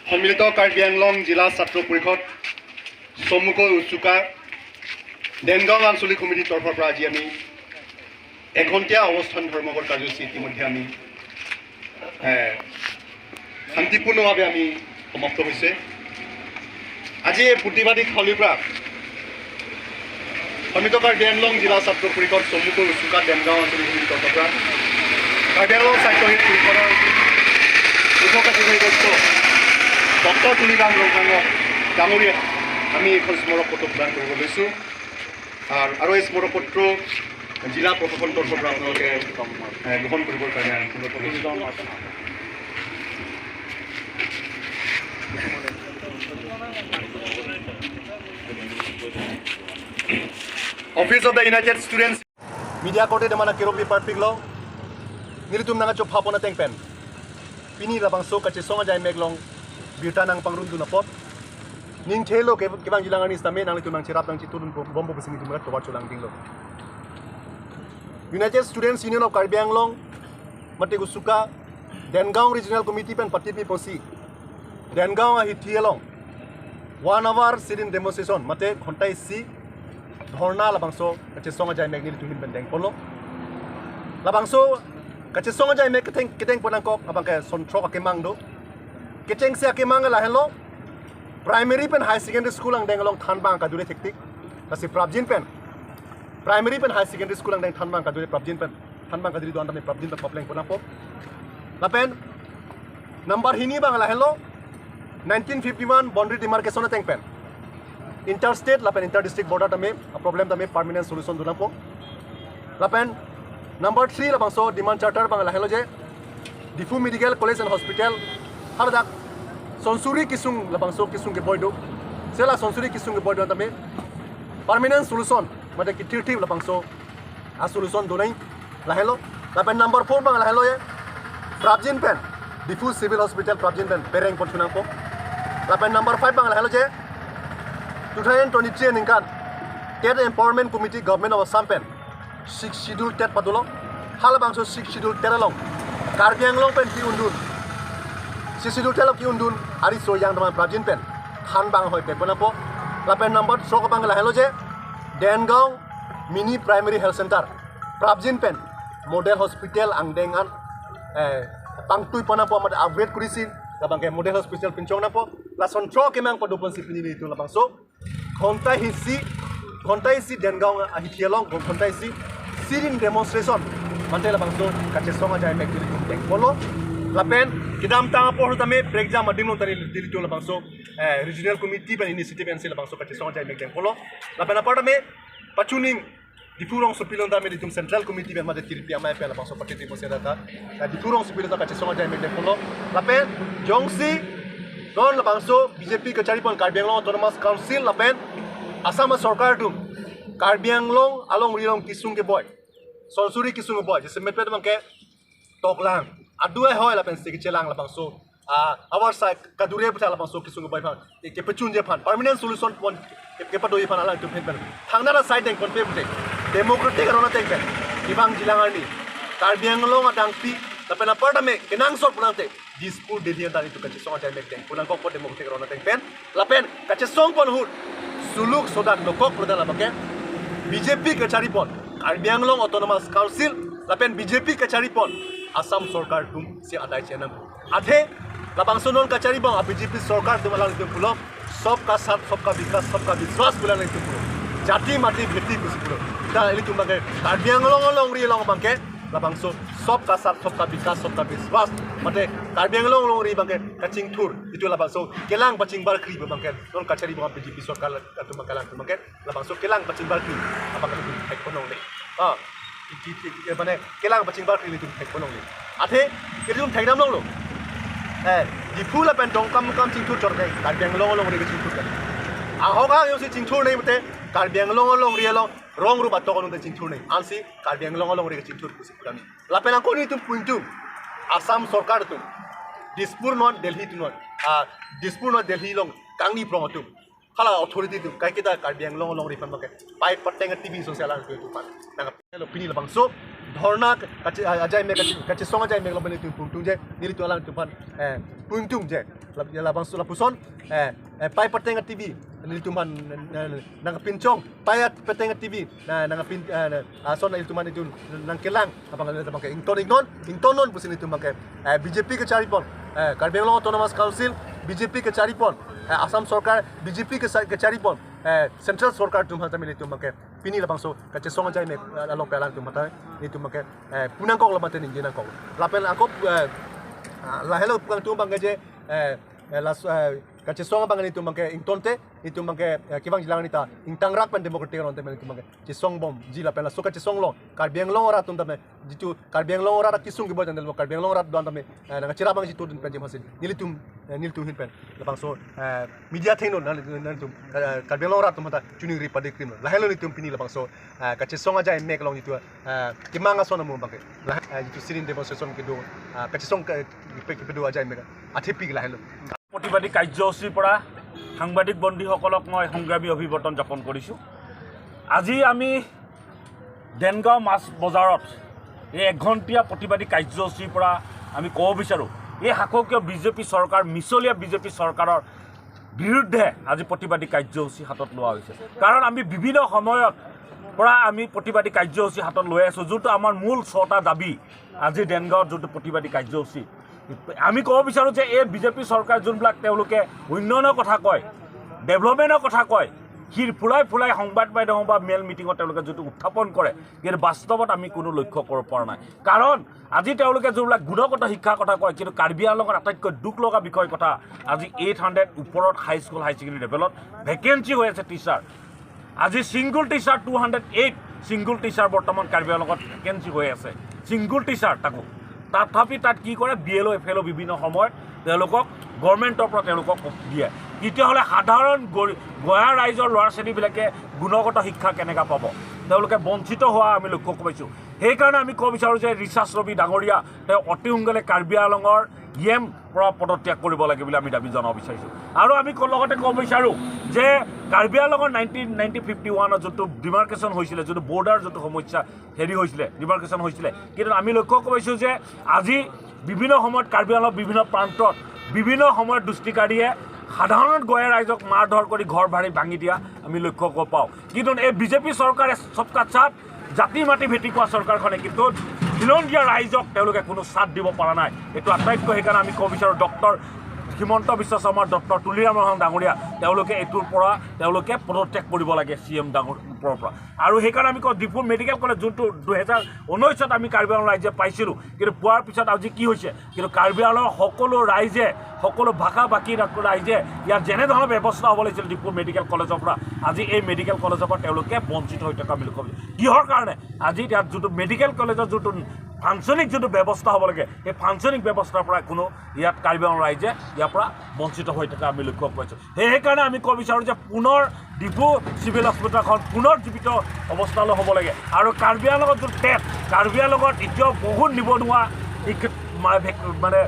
সম্মিলিত কাৰ্বি আংলং জিলা ছাত্ৰ পৰিষদ চমুকৈ উচুকা দেনগাঁও আঞ্চলিক সমিতিৰ তৰফৰ পৰা আজি আমি এঘণ্টীয়া অৱস্থান ধৰ্মঘট কাৰ্যসূচী ইতিমধ্যে আমি শান্তিপূৰ্ণভাৱে আমি সমাপ্ত হৈছে। আজি এই প্ৰতিবাদী থলীৰ পৰা সম্মিলিত কাৰ্বি আংলং জিলা ছাত্ৰ পৰিষদ চমুকৈ উচুকা দেনগাঁও আঞ্চলিক সমিতিৰ তৰফৰ পৰা কাৰ্বি আংলং স্বাস্থ্যহিত পৰিষদৰ উপকাৰ্যবাহী ডক্টৰ তুলিৰাম ৰংখাঙক ডাঙৰীয়াক আমি এখন স্মাৰকপত্ৰ প্ৰদান কৰিব লৈছোঁ আৰু এই স্মাৰকপত্ৰ জিলা প্ৰশাসনৰ তৰফৰ পৰা আপোনালোকে গ্ৰহণ কৰিবৰ কাৰণে অনুৰোধ কৰিছোঁ। Office of the United Students Media Court de mana kero paper piglo nilitum nanga chop hapona teng pen pini labang so kachesong ajai meglong biuta nang pangrun du napot ning thelo ke bang jilangan istame nang litum nang chirap nang chiturun bombo besing tumra tobar chulang dinglo United Students Union of Karbi Anglong mate USUKA Dengaung Regional Committee pen patipi posi Dengaung ahithi along 1 hour sit-in demonstration mate ghonta si dhorna labangso kachesong ajai megni tumin bendeng polo labangso kachesong ajai meg keteng ponangkok abang ke throk akemang do keteng se akemang la hello primary pen high secondary school ang dengalong thanbang kadure thektik kasi prabjin pen primary pen high secondary school ang deng thanbang kadure prabjin pen thanbang kaduri do andame prabjin pen popleng ponangpo lapen number hini bang la hello 1951 boundary demarcation teng pen interstate lapen interdistrict border tame problem tame permanent solution dunapo lapen number 3 labangso demand charter bang la hello je Difu Medical College and Hospital hardak sonsuri kisung labangso kisung ke boydo sela sonsuri kisung ke boydo tame permanent solution mate ki tirti labangso a solution donai la hello lapen number 4 bang la hello je Prabjin pen Difu Civil Hospital Prabjin pen bereng ponchunangpo lapen number 5 bang la hello je 2023 ningkan TET Empowerment Committee Government of Assam pen 6 schedule TET padulo halabangso 6 schedule TET along Karbi Anglong pen ki undun 6 schedule TET ki undun ari so yang teman Prabjin pen khan bang hoi pe ponapo lapen number 3 bang la hello je Dengaung Mini Primary Health Center Prabjin pen Model Hospital angdengan pangtui ponapo amad upgrade kurisin labang ke model hospital pinchong napo lason throk emang padopon si pinili itu labang so ghonta isi Dengaung ahithi along ghonta isi sit-in demonstration mante labang so kachesong ajai mek teng polo lapen kidam tanga por tame breakjam adimno tari dilitu labang so regional committee ban initiative en labang so kachesong ajai mek teng polo lapen apart me pachuning Difurong supilon dami ditum central committee ben made tirpi amai pe labang so patiti poseda ta difurong supilon ta kachesong ajai mek teng polo lapen jongsi non labang so BJP kachari pon Karbi Anglong Autonomous Council lapen Assam sarkar tu Karbi Anglong along rilong kisung ke boy sonsuri kisung ke boy jese metpe bang ke toklang adue hoy lapen sekichelang labang so our side kadure putha labang so kisung ke boy phan ke pechun je phan permanent solution pon ke padoi phan ala tu phen thangna side teng kon pe pute democratic arona teng pen ibang jilangarni Karbi Anglong adangti lapen aparta me kenang sor punante dispur delhi andani tu kachesong ajai mek teng punang kok democratic arona teng pen lapen kachesong pon hut suluk sodak lokok prodan labake BJP kachari pon Karbi Anglong Autonomous Council lapen BJP kachari pon Assam sarkar tum se adai chenam adhe labang sonon kachari bang BJP sarkar tum alang tum pulo सबका साथ सबका विकास सबका विश्वास बुलाने tum pulo jati mati bheti kus pulo ta eli tum bage Karbi Anglong long ri long bangke labang so सबका साथ सबका विकास सबका विश्वास mate Karbi Anglong long ri bangke kaching thur itu labang so kelang paching bar kri bangke non kachari bang BJP sarkar tu makalang tu bangke labang so kelang paching bar kri abang tu thek ponong le iki bane kelang paching bar kri tu thek ponong le athe itu thek dam long lo di phula pen dong kam ching thur chor dei Karbi Anglong long ri ching thur kan ahoga yo si ching thur nei mate Karbi Anglong long ri long rong ru batok on ching thur nei ansi Karbi Anglong long ri ching thur kusi purami lapen ko ni tu puntu Assam sarkar tu Dispur non Delhi tu non Dispur non Delhi long kangni prong tu kala authority tu kai kita Karbi Anglong long ri phan make pai pateng TV social tu pan nang lo pini labang so dharna ajai me kachesong ajai me lobani tu pungtung je nili tu alang tu pan pungtung je labang sula puson pai patenga TV nili tu man nang pincong pai patenga TV nang pin ason nili tu man itu nang kelang abang abang ingtonon pusin itu make BJP ke charipon Karbi Anglong Autonomous Council BJP ke charipon Assam Sarkar BJP ke charipon Central Sarkar tu mata mili tu make pini labang so kachesong ajai me along pelang tu mata itu make punang kong lamate ninjina kong lapel angkop la hello pang tu bang je las kachesong bang itu make ingtonte itu make kibang jilang nita ingtang rak pen demokratik ron temen itu make chisong bom jila pela so kachesong long Karbi Anglong ora tum tame jitu Karbi Anglong ora kisung gibo jandel Karbi Anglong ora don tame na chira bang jitu pen jim hasil nilitum hin pen labang so media thainon nalitum Karbi Anglong ora tum mata tuning ripadik krim la hello nitum pini labang so kachesong aja mek long jitu kimanga sona mo bang la jitu sirin demonstration ke do kachesong ke do aja mek athepi la hello প্ৰতিবাদী কাৰ্যসূচীৰ পৰা সাংবাদিক বন্ধুসকলক মই সংগ্ৰামী অভিৱৰ্তন যাপন কৰিছোঁ। আজি আমি দেনগাঁও মাছ বজাৰত এই এঘণ্টীয়া প্ৰতিবাদী কাৰ্যসূচীৰ পৰা আমি ক'ব বিচাৰোঁ এই শাসকীয় বিজেপি চৰকাৰ মিছলীয়া বিজেপি চৰকাৰৰ বিৰুদ্ধে আজি প্ৰতিবাদী কাৰ্যসূচী হাতত লোৱা হৈছে। কাৰণ আমি বিভিন্ন সময়ত পৰা আমি প্ৰতিবাদী কাৰ্যসূচী হাতত লৈ আছোঁ, যোনটো আমাৰ মূল 6টা দাবী। আজি দেনগাঁৱত যোনটো প্ৰতিবাদী কাৰ্যসূচী আমি ক'ব বিচাৰোঁ যে এই বিজেপি চৰকাৰ যোনবিলাক তেওঁলোকে উন্নয়নৰ কথা কয়, ডেভেলপমেণ্টৰ কথা কয়, ফুলাই সংবাদ মাধ্যম বা মেল মিটিঙত তেওঁলোকে যিটো উত্থাপন কৰে, কিন্তু বাস্তৱত আমি কোনো লক্ষ্য কৰিব পৰা নাই। কাৰণ আজি তেওঁলোকে যোনবিলাক গুণগত শিক্ষাৰ কথা কয়, কিন্তু কাৰ্বি আংলঙৰ আটাইতকৈ দুখ লগা বিষয় কথা আজি 800 ওপৰত হাইস্কুল হাই ছেকেণ্ডেৰী লেভেলত ভেকেঞ্চি হৈ আছে টিচাৰ। আজি ছিংগুল টিচাৰ 208 ছিংগুল টিচাৰ বৰ্তমান কাৰ্বি আংলঙত ভেকেঞ্চি হৈ আছে, ছিংগুল টিচাৰ তাকো। তথাপি তাত কি কৰে BLO FLO বিভিন্ন সময়ত তেওঁলোকক গভৰ্ণমেণ্টৰ পৰা তেওঁলোকক দিয়ে। তেতিয়াহ'লে সাধাৰণ গঞা ৰাইজৰ ল'ৰা ছোৱালীবিলাকে গুণগত শিক্ষা কেনেকৈ পাব? তেওঁলোকে বঞ্চিত হোৱা আমি লক্ষ্য কৰিছোঁ। সেইকাৰণে আমি ক'ব বিচাৰোঁ যে ৰিচাৰ্চ ৰবি ডাঙৰীয়া তেওঁ অতি সোনকালে কাৰ্বি আংলঙৰ পৰা পদত্যাগ কৰিব লাগে বুলি আমি দাবী জনাব বিচাৰিছোঁ। আৰু আমি লগতে ক'ব বিচাৰোঁ যে কাৰ্বি আংলঙৰ 1951 যোনটো ডিমাৰ্কেশ্যন হৈছিলে, যোনটো বৰ্ডাৰ যোনটো সমস্যা হৈছিলে, ডিমাৰ্কেশ্যন হৈছিলে, কিন্তু আমি লক্ষ্য কৰিছোঁ যে আজি বিভিন্ন সময়ত কাৰ্বি আংলঙৰ বিভিন্ন প্ৰান্তত বিভিন্ন সময়ত দুষ্টিকাৰীয়ে সাধাৰণ গঞা ৰাইজক মাৰ ধৰ কৰি ঘৰ ভাঙি দিয়া আমি লক্ষ্য কৰিব পাওঁ। কিন্তু এই বিজেপি চৰকাৰে সবকা সাথ জাতি মাটি ভেটি কোৱা চৰকাৰখনে কিন্তু খিলঞ্জীয়া ৰাইজক তেওঁলোকে কোনো চাথ দিব পৰা নাই। এইটো আটাইতকৈ সেইকাৰণে আমি ক'ব বিচাৰোঁ ডক্টৰ হিমন্ত বিশ্ব শৰ্মা, ডক্টৰ তুলিৰাম ডাঙৰীয়া তেওঁলোকে এইটোৰ পৰা তেওঁলোকে পদত্যাগ কৰিব লাগে CM ওপৰৰ পৰা। আৰু সেইকাৰণে আমি কওঁ ডিফু মেডিকেল কলেজ যোনটো 2019ত আমি কাৰ্বি আংলং ৰাইজে পাইছিলোঁ, কিন্তু পোৱাৰ পিছত আজি কি হৈছে, কিন্তু কাৰ্বি আংলঙৰ সকলো ৰাইজে সকলো ভাষা বাকী ৰাইজে ইয়াত যেনেধৰণৰ ব্যৱস্থা হ'ব লাগিছিল ডিফু মেডিকেল কলেজৰ পৰা, আজি এই মেডিকেল কলেজৰ পৰা তেওঁলোকে বঞ্চিত হৈ থকা আমি লক্ষ্য কৰিছোঁ। কিহৰ কাৰণে? আজি ইয়াত যোনটো মেডিকেল কলেজৰ যোনটো ফাংচনিং যোনটো ব্যৱস্থা হ'ব লাগে, সেই ফাংচনিং ব্যৱস্থাৰ পৰা কোনো ইয়াত কাৰ্বি আংলং ৰাইজে ইয়াৰ পৰা বঞ্চিত হৈ থকা আমি লক্ষ্য কৰিছোঁ। সেইকাৰণে আমি ক'ব বিচাৰোঁ যে পুনৰ ডিফু চিভিল হস্পিটেলখন পুনৰ জীৱিত অৱস্থালৈ হ'ব লাগে। আৰু কাৰ্বি আংলঙত যোনটো টেট, কাৰ্বি আংলঙত এতিয়াও বহুত নিবনুৱা মানে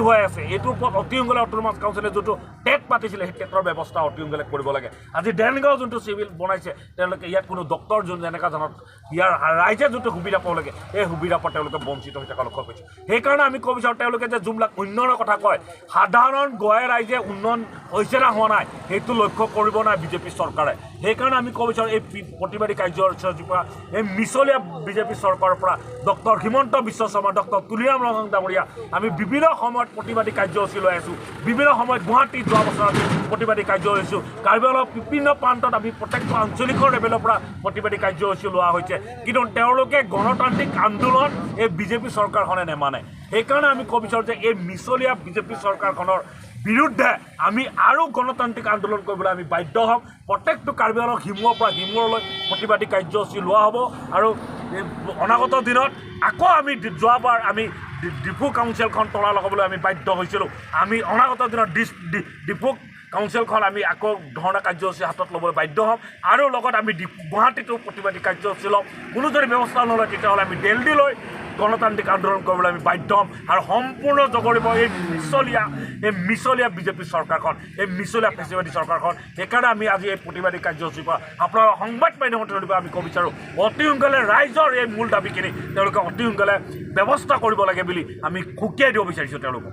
হৈ আছে, এইটোৰ ওপৰত অতি সোনকালে অট'নমাছ কাউন্সিলে যোনটো টেট পাতিছিলে সেই টেটৰ ব্যৱস্থা অতি সোনকালে কৰিব লাগে। আজি দেনগাঁও যোনটো চিভিল বনাইছে তেওঁলোকে ইয়াত কোনো ডক্টৰ যোন যেনেকুৱা ধৰণৰ ইয়াৰ ৰাইজে যোনটো সুবিধা পাব লাগে সেই সুবিধাৰ পৰা তেওঁলোকে বঞ্চিত হৈ থকা লক্ষ্য কৰিছে। সেইকাৰণে আমি ক'ব বিচাৰোঁ তেওঁলোকে যে যোনবিলাক উন্নয়নৰ কথা কয়, সাধাৰণ গঞা ৰাইজে উন্নয়ন হৈছে না হোৱা নাই সেইটো লক্ষ্য কৰিব নাই বিজেপি চৰকাৰে। সেইকাৰণে আমি ক'ব বিচাৰোঁ এই প্ৰতিবাদী কাৰ্যসূচীৰ পৰা এই মিছলীয়া বিজেপি চৰকাৰৰ পৰা ডক্টৰ হিমন্ত বিশ্ব শৰ্মা, ডক্টৰ তুলিৰাম ডাঙৰীয়া আমি বিভিন্ন সময়ত প্ৰতিবাদী কাৰ্যসূচী লৈ আছোঁ। বিভিন্ন সময়ত গুৱাহাটীত যোৱা বছৰ আমি প্ৰতিবাদী কাৰ্যসূচী, কাৰ্বি আংলঙৰ বিভিন্ন প্ৰান্তত আমি প্ৰত্যেকটো আঞ্চলিকৰ লেভেলৰ পৰা প্ৰতিবাদী কাৰ্যসূচী লোৱা হৈছে, কিন্তু তেওঁলোকে গণতান্ত্ৰিক আন্দোলন এই বিজেপি চৰকাৰখনে নেমানে। সেইকাৰণে আমি ক'ব বিচাৰোঁ যে এই মিছলীয়া বিজেপি চৰকাৰখনৰ বিৰুদ্ধে আমি আৰু গণতান্ত্ৰিক আন্দোলন কৰিবলৈ আমি বাধ্য হ'ম। প্ৰত্যেকটো কাৰ্বি আংলং হিমুৰৰ পৰা হিমুৰলৈ প্ৰতিবাদী কাৰ্যসূচী লোৱা হ'ব। আৰু অনাগত দিনত আকৌ আমি যোৱাবাৰ আমি ডিফু কাউন্সিলখন তলা লগাবলৈ আমি বাধ্য হৈছিলোঁ। আমি অনাগত দিনত ডিফু কাউন্সিলখন আমি আকৌ ধৰ্ণা কাৰ্যসূচী হাতত ল'বলৈ বাধ্য হ'ম। আৰু লগত আমি গুৱাহাটীতো প্ৰতিবাদী কাৰ্যসূচী ল'ম। কোনো যদি ব্যৱস্থা নলয় তেতিয়াহ'লে আমি দিল্লীলৈ গণতান্ত্ৰিক আন্দোলন কৰিবলৈ আমি বাধ্য হ'ম আৰু সম্পূৰ্ণ জগৰিব এই মিছলীয়া এই মিছলীয়া বিজেপি চৰকাৰখন, এই মিছলীয়া ফেচিবাদী চৰকাৰখন। সেইকাৰণে আমি আজি এই প্ৰতিবাদী কাৰ্যসূচীৰ পৰা আপোনাৰ সংবাদ মাধ্যমৰ থ্ৰুদি আমি ক'ব বিচাৰোঁ, অতি সোনকালে ৰাইজৰ এই মূল দাবীখিনি তেওঁলোকে অতি সোনকালে ব্যৱস্থা কৰিব লাগে বুলি আমি খুকিয়াই দিব বিচাৰিছোঁ তেওঁলোকক।